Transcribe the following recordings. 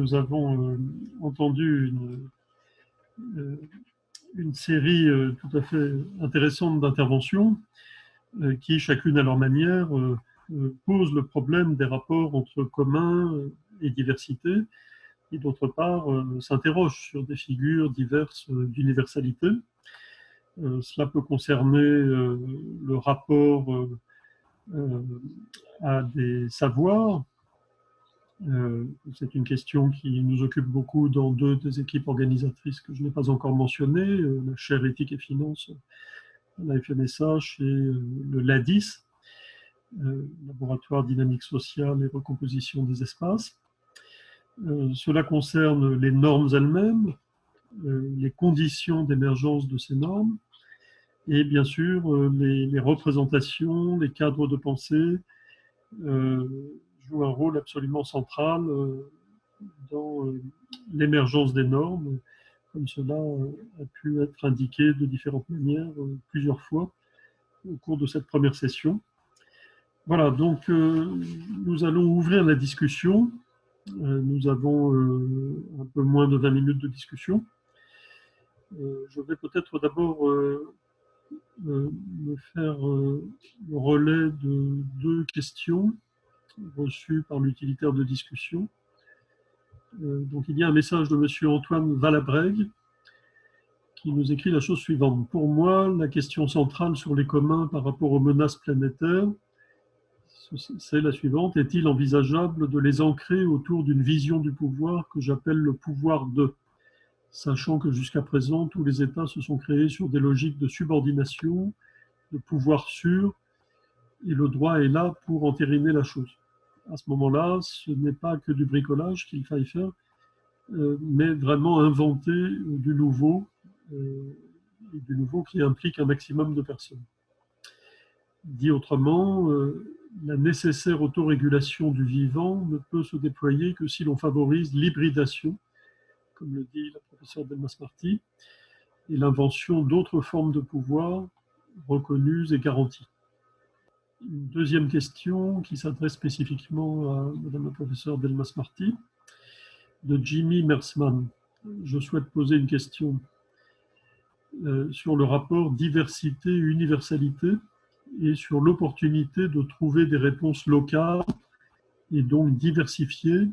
nous avons entendu une série tout à fait intéressante d'interventions qui, chacune à leur manière, posent le problème des rapports entre commun et diversité, et d'autre part s'interrogent sur des figures diverses d'universalité. Cela peut concerner le rapport à des savoirs. C'est une question qui nous occupe beaucoup dans deux des équipes organisatrices que je n'ai pas encore mentionnées, la chaire éthique et finance à la FNSH et le LADIS, Laboratoire dynamique sociale et recomposition des espaces. Cela concerne les normes elles-mêmes, les conditions d'émergence de ces normes, et bien sûr les représentations, les cadres de pensée jouent un rôle absolument central dans l'émergence des normes, comme cela a pu être indiqué de différentes manières plusieurs fois au cours de cette première session. Voilà, donc nous allons ouvrir la discussion. Nous avons un peu moins de 20 minutes de discussion. Je vais peut-être d'abord me faire le relais de deux questions reçues par l'utilitaire de discussion. Donc il y a un message de M. Antoine Valabrègue qui nous écrit la chose suivante. Pour moi, la question centrale sur les communs par rapport aux menaces planétaires, c'est la suivante. Est-il envisageable de les ancrer autour d'une vision du pouvoir que j'appelle le pouvoir de, sachant que jusqu'à présent, tous les États se sont créés sur des logiques de subordination, de pouvoir sûr, et le droit est là pour entériner la chose. À ce moment-là, ce n'est pas que du bricolage qu'il faille faire, mais vraiment inventer du nouveau qui implique un maximum de personnes. Dit autrement, la nécessaire autorégulation du vivant ne peut se déployer que si l'on favorise l'hybridation, comme le dit la professeure Delmas-Marty, et l'invention d'autres formes de pouvoir reconnues et garanties. Une deuxième question qui s'adresse spécifiquement à Madame la professeure Delmas-Marty, de Jimmy Mersman. Je souhaite poser une question sur le rapport diversité-universalité et sur l'opportunité de trouver des réponses locales et donc diversifiées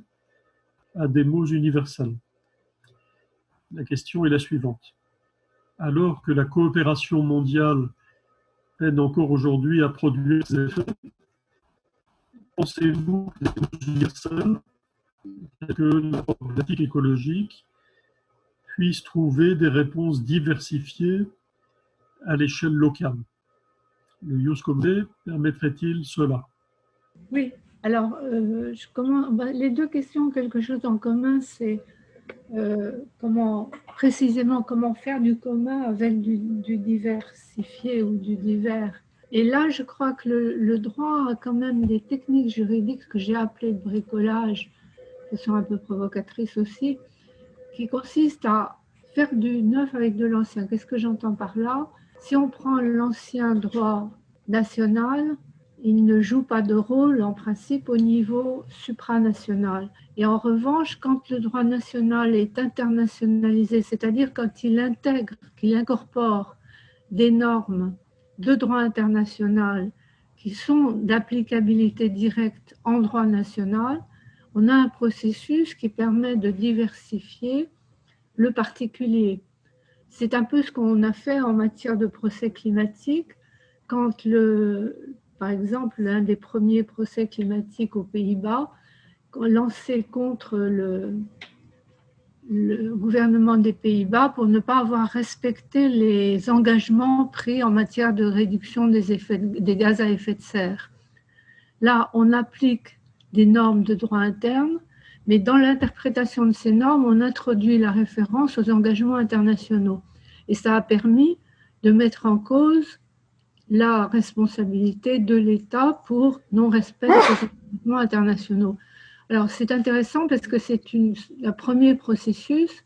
à des mots universels. La question est la suivante. Alors que la coopération mondiale peine encore aujourd'hui à produire ses effets, pensez-vous que les mots universels, tels que la problématique écologique, puissent trouver des réponses diversifiées à l'échelle locale? Le Ius Communes permettrait-il cela? Oui, alors les deux questions ont quelque chose en commun, c'est précisément comment faire du commun avec du diversifié ou du divers. Et là, je crois que le droit a quand même des techniques juridiques que j'ai appelées de bricolage, qui sont un peu provocatrices aussi, qui consistent à faire du neuf avec de l'ancien. Qu'est-ce que j'entends par là? Si on prend l'ancien droit national, il ne joue pas de rôle en principe au niveau supranational. Et en revanche, quand le droit national est internationalisé, c'est-à-dire quand il intègre, qu'il incorpore des normes de droit international qui sont d'applicabilité directe en droit national, on a un processus qui permet de diversifier le particulier. C'est un peu ce qu'on a fait en matière de procès climatique quand par exemple, l'un des premiers procès climatiques aux Pays-Bas, lancé contre le gouvernement des Pays-Bas pour ne pas avoir respecté les engagements pris en matière de réduction des gaz à effet de serre. Là, on applique des normes de droit interne, mais dans l'interprétation de ces normes, on introduit la référence aux engagements internationaux. Et ça a permis de mettre en cause la responsabilité de l'État pour non-respect des engagements internationaux. Alors, c'est intéressant parce que c'est un premier processus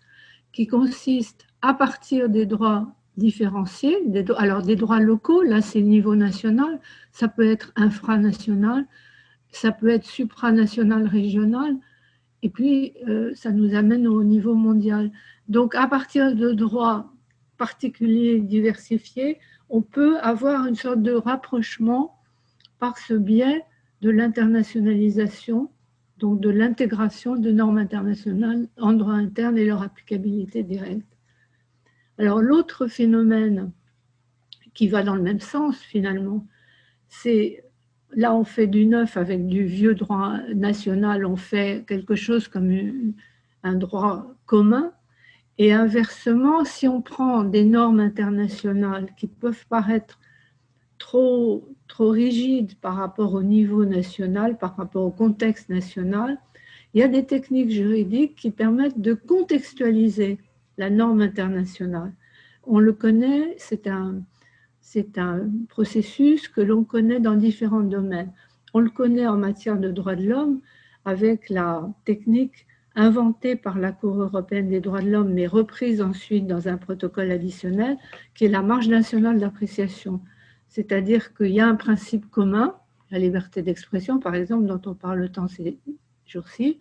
qui consiste à partir des droits différenciés, alors des droits locaux, là c'est le niveau national, ça peut être infranational, ça peut être supranational régional, Et puis, ça nous amène au niveau mondial. Donc, à partir de droits particuliers, diversifiés, on peut avoir une sorte de rapprochement par ce biais de l'internationalisation, donc de l'intégration de normes internationales en droit interne et leur applicabilité directe. Alors, l'autre phénomène qui va dans le même sens, finalement, c'est, là, on fait du neuf avec du vieux droit national, on fait quelque chose comme un droit commun. Et inversement, si on prend des normes internationales qui peuvent paraître trop rigides par rapport au niveau national, par rapport au contexte national, il y a des techniques juridiques qui permettent de contextualiser la norme internationale. On le connaît, c'est un processus que l'on connaît dans différents domaines. On le connaît en matière de droits de l'homme avec la technique inventée par la Cour européenne des droits de l'homme, mais reprise ensuite dans un protocole additionnel, qui est la marge nationale d'appréciation. C'est-à-dire qu'il y a un principe commun, la liberté d'expression, par exemple, dont on parle tant ces jours-ci.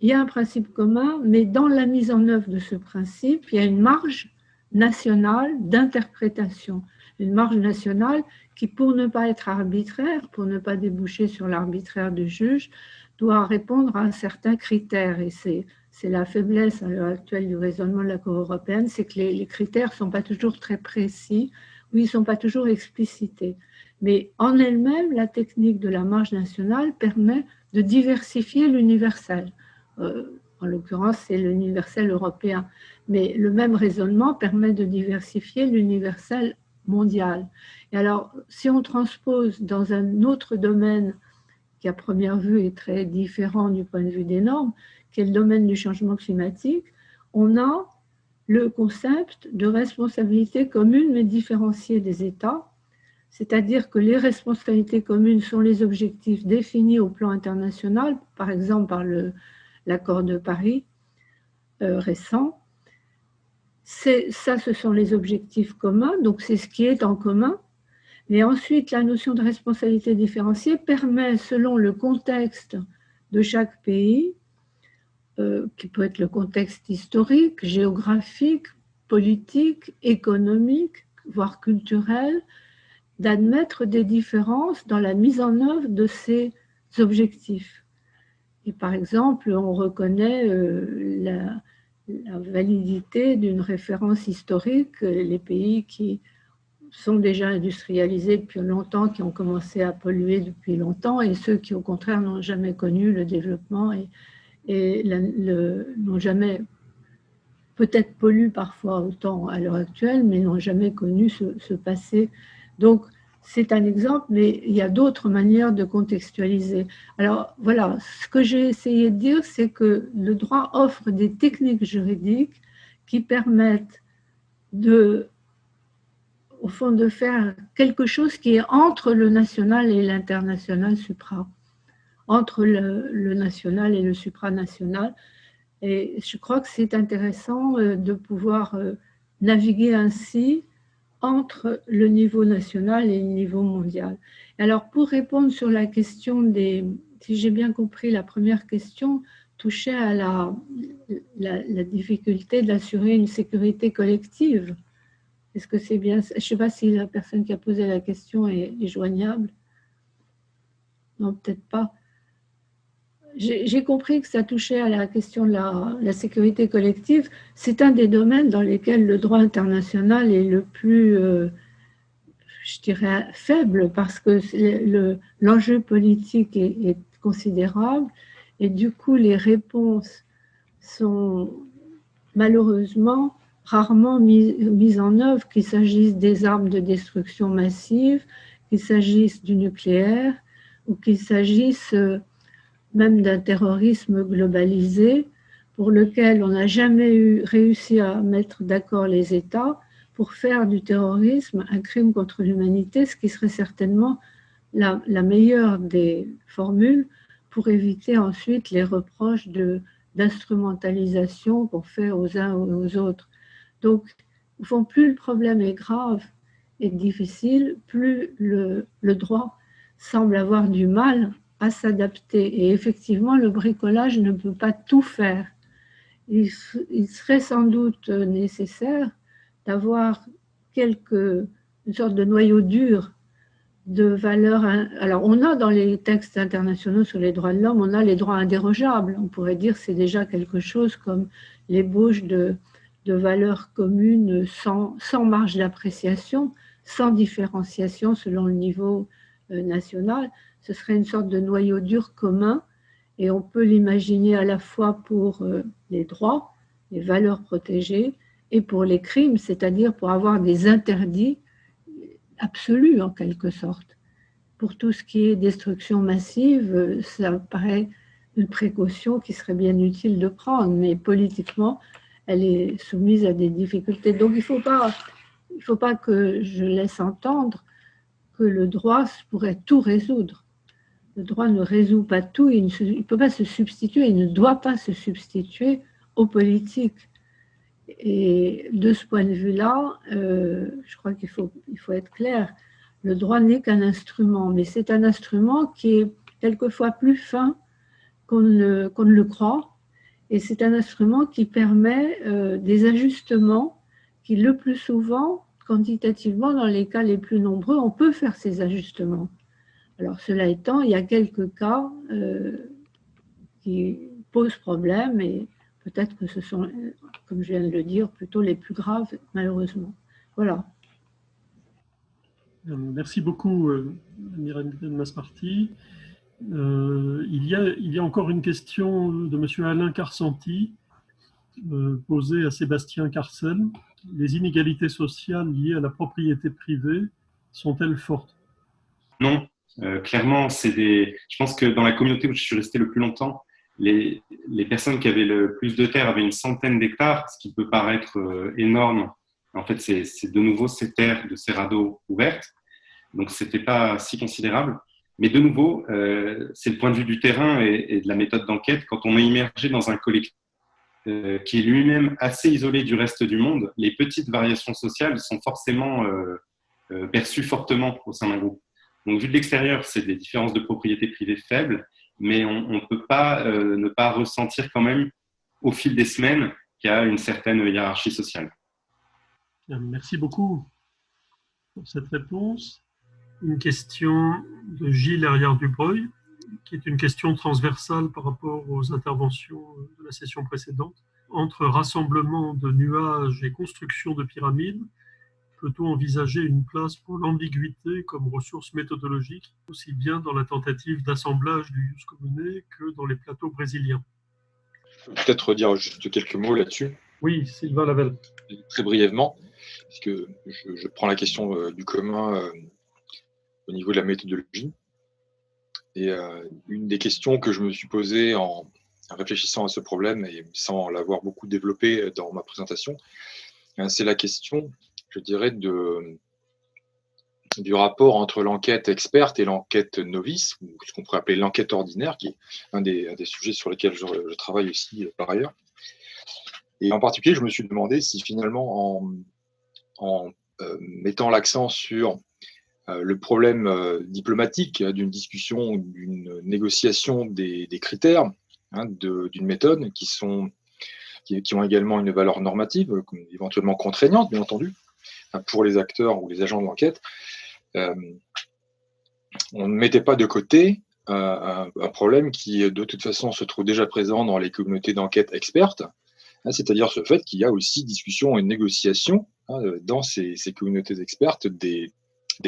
Il y a un principe commun, mais dans la mise en œuvre de ce principe, il y a une marge nationale d'interprétation. Une marge nationale qui, pour ne pas être arbitraire, pour ne pas déboucher sur l'arbitraire du juge, doit répondre à un certain critère. Et c'est la faiblesse à l'heure actuelle du raisonnement de la Cour européenne, c'est que les critères ne sont pas toujours très précis, ou ils ne sont pas toujours explicités. Mais en elle-même, la technique de la marge nationale permet de diversifier l'universel. En l'occurrence, c'est l'universel européen. Mais le même raisonnement permet de diversifier l'universel mondial. Et alors, si on transpose dans un autre domaine qui, à première vue, est très différent du point de vue des normes, qui est le domaine du changement climatique, on a le concept de responsabilité commune mais différenciée des États, c'est-à-dire que les responsabilités communes sont les objectifs définis au plan international, par exemple par l'accord de Paris récent. Ça, ce sont les objectifs communs, donc c'est ce qui est en commun. Mais ensuite, la notion de responsabilité différenciée permet, selon le contexte de chaque pays, qui peut être le contexte historique, géographique, politique, économique, voire culturel, d'admettre des différences dans la mise en œuvre de ces objectifs. Et par exemple, on reconnaît la validité d'une référence historique, les pays qui sont déjà industrialisés depuis longtemps, qui ont commencé à polluer depuis longtemps, et ceux qui, au contraire, n'ont jamais connu le développement et n'ont jamais, peut-être polluent parfois autant à l'heure actuelle, mais n'ont jamais connu ce passé. Donc, c'est un exemple, mais il y a d'autres manières de contextualiser. Alors, voilà, ce que j'ai essayé de dire, c'est que le droit offre des techniques juridiques qui permettent au fond, de faire quelque chose qui est entre le national et l'international supra, entre le national et le supranational. Et je crois que c'est intéressant de pouvoir naviguer ainsi entre le niveau national et le niveau mondial. Alors, pour répondre sur la question si j'ai bien compris, la première question touchait à la difficulté d'assurer une sécurité collective. Est-ce que c'est bien? Je ne sais pas si la personne qui a posé la question est joignable. Non, peut-être pas. J'ai compris que ça touchait à la question de la sécurité collective. C'est un des domaines dans lesquels le droit international est le plus, je dirais, faible, parce que l'enjeu politique est considérable et du coup, les réponses sont malheureusement rarement mises en œuvre, qu'il s'agisse des armes de destruction massive, qu'il s'agisse du nucléaire ou qu'il s'agisse même d'un terrorisme globalisé pour lequel on n'a jamais réussi à mettre d'accord les États pour faire du terrorisme un crime contre l'humanité, ce qui serait certainement la meilleure des formules pour éviter ensuite les reproches d'instrumentalisation qu'on fait aux uns ou aux autres. Donc, au fond, plus le problème est grave et difficile, plus le droit semble avoir du mal à s'adapter. Et effectivement, le bricolage ne peut pas tout faire. Il serait sans doute nécessaire d'avoir une sorte de noyau dur de valeurs. Alors, on a dans les textes internationaux sur les droits de l'homme, on a les droits indérogeables. On pourrait dire que c'est déjà quelque chose comme l'ébauche de valeurs communes sans marge d'appréciation, sans différenciation selon le niveau national. Ce serait une sorte de noyau dur commun et on peut l'imaginer à la fois pour les droits, les valeurs protégées et pour les crimes, c'est-à-dire pour avoir des interdits absolue en quelque sorte. Pour tout ce qui est destruction massive, ça paraît une précaution qui serait bien utile de prendre, mais politiquement, elle est soumise à des difficultés. Donc il ne faut pas que je laisse entendre que le droit pourrait tout résoudre. Le droit ne résout pas tout, il ne peut pas se substituer, il ne doit pas se substituer aux politiques. Et de ce point de vue-là, je crois qu'il faut être clair. Le droit n'est qu'un instrument, mais c'est un instrument qui est quelquefois plus fin qu'on ne le croit. Et c'est un instrument qui permet des ajustements qui, le plus souvent, quantitativement, dans les cas les plus nombreux, on peut faire ces ajustements. Alors, cela étant, il y a quelques cas qui posent problème et peut-être que ce sont, comme je viens de le dire, plutôt les plus graves, malheureusement. Voilà. Merci beaucoup, Myriam Masparti. Il y a encore une question de M. Alain Carcenti, posée à Sébastien Carcel. Les inégalités sociales liées à la propriété privée sont-elles fortes? Non, clairement, je pense que dans la communauté où je suis resté le plus longtemps, les personnes qui avaient le plus de terre avaient une centaine d'hectares, ce qui peut paraître énorme. En fait, c'est de nouveau ces terres de Cerrado ouvertes, donc ce n'était pas si considérable. Mais de nouveau, c'est le point de vue du terrain et de la méthode d'enquête. Quand on est immergé dans un collectif qui est lui-même assez isolé du reste du monde, les petites variations sociales sont forcément perçues fortement au sein d'un groupe. Donc, vu de l'extérieur, c'est des différences de propriété privée faibles, mais on ne peut pas ne pas ressentir quand même, au fil des semaines, qu'il y a une certaine hiérarchie sociale. Merci beaucoup pour cette réponse. Une question de Gilles Herrière-Dubreuil, qui est une question transversale par rapport aux interventions de la session précédente. Entre rassemblement de nuages et construction de pyramides, peut-on envisager une place pour l'ambiguïté comme ressource méthodologique, aussi bien dans la tentative d'assemblage du jus commune que dans les plateaux brésiliens? Peut-être dire juste quelques mots là-dessus. Oui, Sylvain Lavelle. Très brièvement, puisque je prends la question du commun au niveau de la méthodologie. Et une des questions que je me suis posée en réfléchissant à ce problème et sans l'avoir beaucoup développé dans ma présentation, c'est la question, je dirais, du rapport entre l'enquête experte et l'enquête novice, ou ce qu'on pourrait appeler l'enquête ordinaire, qui est un des sujets sur lesquels je travaille aussi par ailleurs. Et en particulier, je me suis demandé si finalement, en mettant l'accent sur le problème diplomatique d'une discussion, d'une négociation des critères d'une méthode qui ont également une valeur normative, éventuellement contraignante, bien entendu, pour les acteurs ou les agents de l'enquête, on ne mettait pas de côté un problème qui, de toute façon, se trouve déjà présent dans les communautés d'enquête expertes, c'est-à-dire ce fait qu'il y a aussi discussion et négociation dans ces communautés expertes des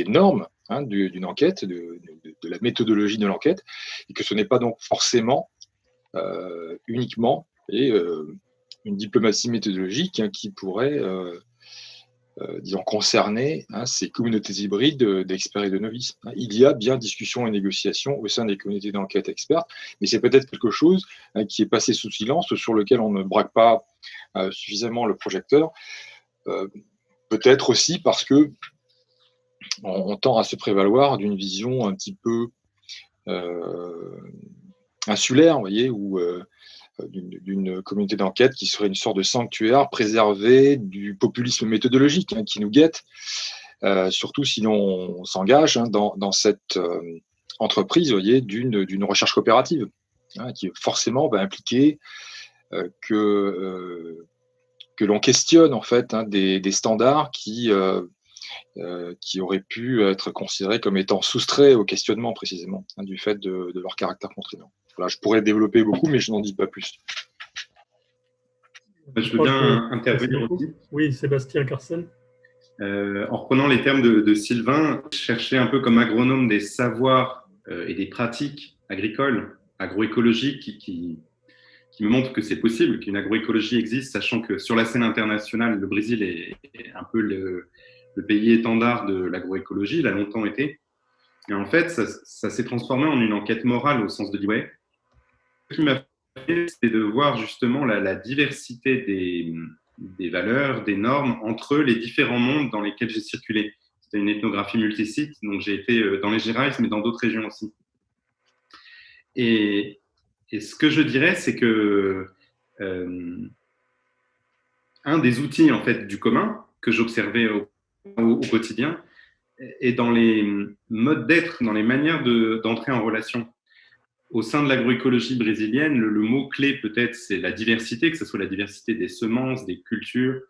normes d'une enquête, de la méthodologie de l'enquête, et que ce n'est pas donc forcément uniquement une diplomatie méthodologique qui pourrait, disons, concerner ces communautés hybrides d'experts et de novices. Il y a bien discussion et négociation au sein des communautés d'enquête expertes, mais c'est peut-être quelque chose qui est passé sous silence, sur lequel on ne braque pas suffisamment le projecteur, peut-être aussi parce que on tend à se prévaloir d'une vision un petit peu insulaire, vous voyez, ou d'une communauté d'enquête qui serait une sorte de sanctuaire préservé du populisme méthodologique qui nous guette, surtout si l'on s'engage dans cette entreprise, vous voyez, d'une recherche coopérative, hein, qui forcément va impliquer que l'on questionne en fait, hein, des standards qui auraient pu être considérés comme étant soustraits au questionnement précisément, hein, du fait de leur caractère contraignant. Voilà, je pourrais développer beaucoup, mais je n'en dis pas plus. Je veux bien intervenir aussi. Oui, Sébastien Carcel. En reprenant les termes de Sylvain, chercher un peu comme agronome des savoirs et des pratiques agricoles, agroécologiques qui me montrent que c'est possible, qu'une agroécologie existe, sachant que sur la scène internationale, le Brésil est un peu le pays étendard de l'agroécologie, il a longtemps été. Et en fait, ça s'est transformé en une enquête morale au sens de Dewey. Ce qui m'a fait, c'est de voir justement la diversité des valeurs, des normes entre les différents mondes dans lesquels j'ai circulé. C'était une ethnographie multisite, donc j'ai été dans les Gérais, mais dans d'autres régions aussi. Et ce que je dirais, c'est que un des outils en fait du commun que j'observais au quotidien est dans les modes d'être, dans les manières d'entrer en relation. Au sein de l'agroécologie brésilienne, le mot-clé peut-être, c'est la diversité, que ce soit la diversité des semences, des cultures.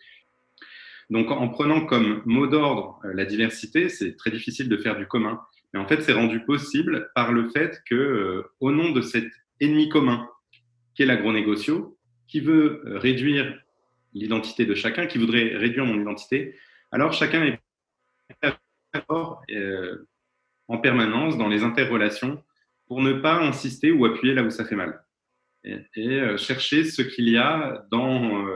Donc en prenant comme mot d'ordre la diversité, c'est très difficile de faire du commun. Mais en fait, c'est rendu possible par le fait que, au nom de cet ennemi commun, qu'est l'agronégocio, qui veut réduire l'identité de chacun, qui voudrait réduire mon identité, alors chacun est en permanence dans les interrelations pour ne pas insister ou appuyer là où ça fait mal. Et chercher ce qu'il y a dans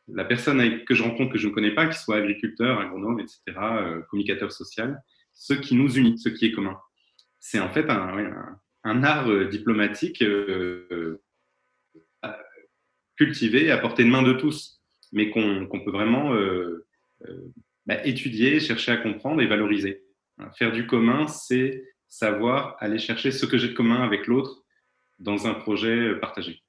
la personne que je rencontre, que je ne connais pas, qu'il soit agriculteur, agronome, etc., communicateur social, ce qui nous unit, ce qui est commun. C'est en fait un art diplomatique cultivé à portée de main de tous, mais qu'on peut vraiment étudier, chercher à comprendre et valoriser. Faire du commun, c'est savoir aller chercher ce que j'ai de commun avec l'autre dans un projet partagé.